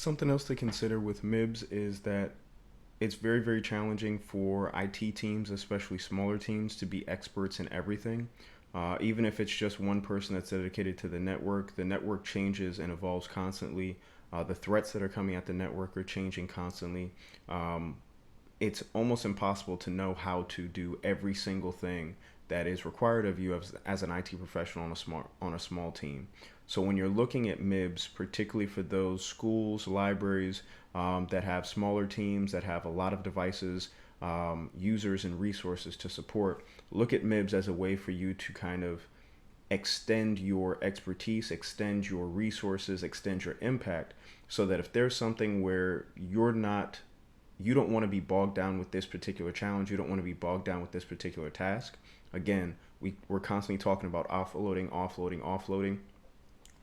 Something else to consider with MIBS is that it's very, very challenging for IT teams, especially smaller teams, to be experts in everything. Even if it's just one person that's dedicated to the network changes and evolves constantly. The threats that are coming at the network are changing constantly. Um, it's almost impossible to know how to do every single thing that is required of you as an IT professional on a small team. So when you're looking at MIBS, particularly for those schools, libraries that have smaller teams that have a lot of devices, users, and resources to support, look at MIBS as a way for you to kind of extend your expertise, extend your resources, extend your impact, so that if there's something where you don't want to be bogged down with this particular challenge, you don't want to be bogged down with this particular task. Again, we're constantly talking about offloading, offloading, offloading.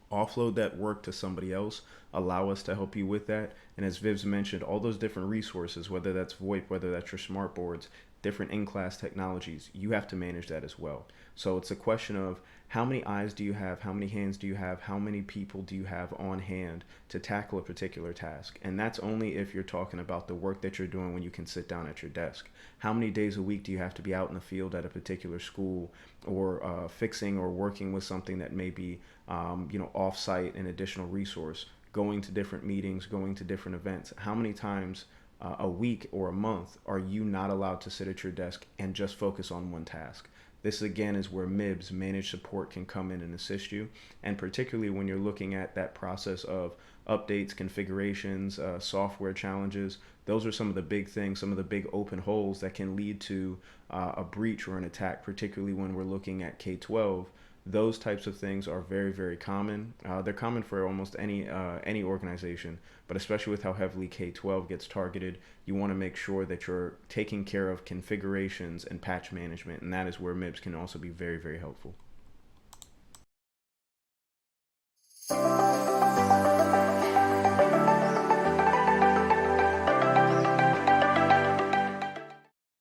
Offload that work to somebody else, allow us to help you with that. And as Viv's mentioned, all those different resources, whether that's VoIP, whether that's your smart boards, different in-class technologies, you have to manage that as well. So it's a question of how many eyes do you have, how many hands do you have, how many people do you have on hand to tackle a particular task. And that's only if you're talking about the work that you're doing when you can sit down at your desk. How many days a week do you have to be out in the field at a particular school, or fixing or working with something that may be off-site, an additional resource, going to different meetings, going to different events? How many times a week or a month are you not allowed to sit at your desk and just focus on one task? This again is where MIBS, managed support, can come in and assist you, and particularly when you're looking at that process of updates, configurations, software challenges. Those are some of the big things, some of the big open holes that can lead to a breach or an attack, particularly when we're looking at K-12. Those types of things are very, very common. They're common for almost any organization, but especially with how heavily K-12 gets targeted, you want to make sure that you're taking care of configurations and patch management, and that is where MIBS can also be very, very helpful.